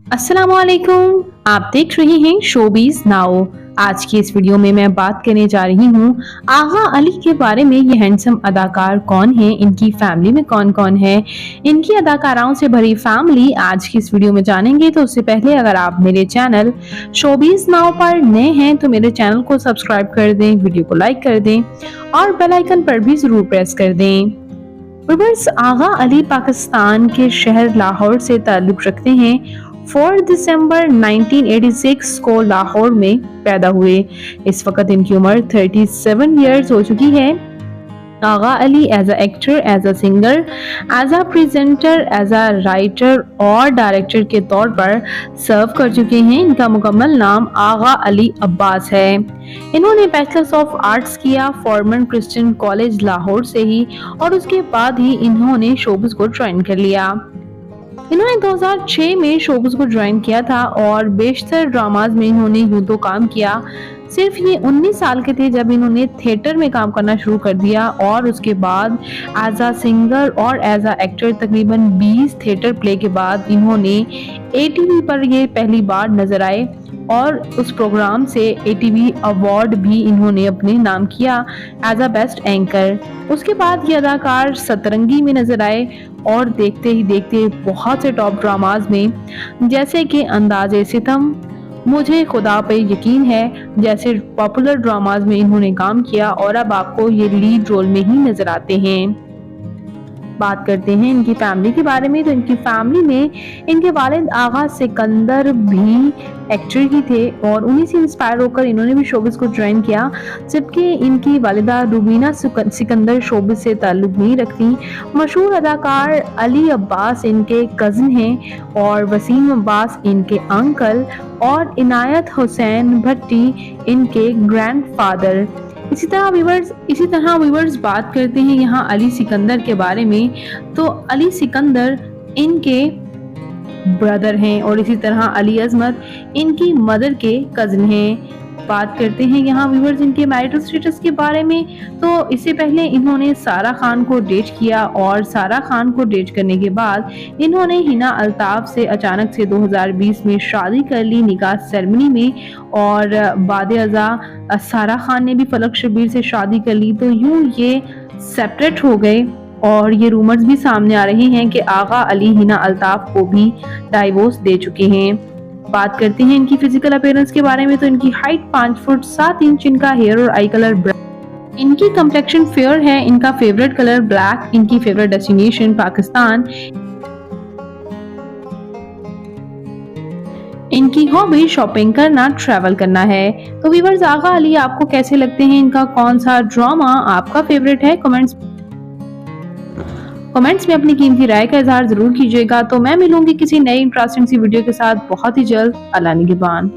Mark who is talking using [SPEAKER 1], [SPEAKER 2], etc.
[SPEAKER 1] अस्सलाम वालेकुम। आप देख रहे हैं शोबीज नाउ। आज की इस वीडियो में मैं बात करने जा रही हूँ आगा अली के बारे में। ये हैंडसम अदाकार कौन है, इनकी फैमिली में कौन कौन है, इनकी अदाकाराओं से भरी फैमिली आज की इस वीडियो में जानेंगे। तो उससे पहले अगर आप मेरे चैनल शोबीज नाउ पर नए हैं तो मेरे चैनल को सब्सक्राइब कर दें, वीडियो को लाइक कर दें और बेल आइकन पर भी जरूर प्रेस कर दें। व्यूअर्स, आगा अली पाकिस्तान के शहर लाहौर से ताल्लुक रखते हैं। 4 दिसंबर 1986 को लाहौर में पैदा हुए। इस वक्त इनकी उम्र 37 इयर्स हो चुकी है। Agha Ali as a actor, as a singer, as a presenter, as a writer और डायरेक्टर के तौर पर सर्व कर चुके हैं। इनका मुकम्मल नाम आगा अली अब्बास है। इन्होंने बैचलर्स ऑफ आर्ट्स किया फॉर्मन क्रिश्चियन कॉलेज लाहौर से ही और उसके बाद ही इन्होंने शोबिस को ज्वाइन कर लिया। इन्होंने 2006 में शोबिस को ज्वाइन किया था और बेशतर ड्रामाज में इन्होंने यूं तो काम किया। सिर्फ ये 19 साल के थे जब इन्होंने थिएटर में काम करना शुरू कर दिया और उसके बाद एज अ सिंगर और एज अ एक्टर तकरीबन 20 थिएटर प्ले के बाद इन्होंने एटीवी पर ये पहली बार नजर आए और उस प्रोग्राम से एटीवी अवार्ड भी इन्होंने अपने नाम किया एज अ बेस्ट एंकर। उसके बाद ये अदाकार सतरंगी में नजर आए और देखते ही देखते बहुत से टॉप ड्रामाज में जैसे कि अंदाज़े सितम, मुझे खुदा पे यकीन है जैसे पॉपुलर ड्रामाज में इन्होंने काम किया और अब आपको ये लीड रोल में ही नजर आते हैं। बात करते हैं इनकी फैमिली के बारे में। तो इनकी फैमिली में इनके वालिद आगा सिकंदर भी एक्टर ही थे और उन्हीं से इंस्पायर होकर इन्होंने भी शोबिस को ज्वाइन किया, जबकि इनकी वालिदा रुबीना सिकंदर शोबिस से ताल्लुक नहीं रखती। मशहूर अदाकार अली अब्बास इनके कज़न हैं और वसीम अब्बास इनके अंकल और इनायत हुसैन भट्टी इनके ग्रैंडफादर। इसी तरह व्यूवर्स बात करते हैं यहाँ अली सिकंदर के बारे में। तो अली सिकंदर इनके ब्रदर हैं और इसी तरह अली अजमत इनकी मदर के कजन हैं। बात करते हैं यहाँ व्यूवर्स इनके मैरिटल स्टेटस के बारे में। तो इससे पहले इन्होंने सारा खान को डेट किया और सारा खान को डेट करने के बाद इन्होंने हिना अल्ताफ से अचानक से 2020 में शादी कर ली निकाह सेरेमनी में और बाद अज़ा सारा खान ने भी फलक शबीर से शादी कर ली। तो यूं ये सेपरेट हो गए और ये रूमर्स भी सामने आ रहे हैं कि आगा अली हिना अल्ताफ को भी डाइवोर्स दे चुके हैं। बात करते हैं इनकी फिजिकल अपीयरेंस के बारे में। तो इनकी हाइट 5 फुट 7 इंच, इनका हेयर और आई कलर ब्राउन, इनकी कम्प्लेक्शन फेयर है, इनका फेवरेट कलर ब्लैक, इनकी फेवरेट डेस्टिनेशन पाकिस्तान, इनकी हॉबी शॉपिंग करना, ट्रैवल करना है। तो व्यूअर्स, आगा अली आपको कैसे लगते हैं, इनका कौन सा ड्रामा आपका फेवरेट है? कमेंट्स में अपनी कीमती राय का इजहार जरूर कीजिएगा। तो मैं मिलूंगी किसी नई इंटरेस्टिंग सी वीडियो के साथ बहुत ही जल्द। अल्लाह निगहबान।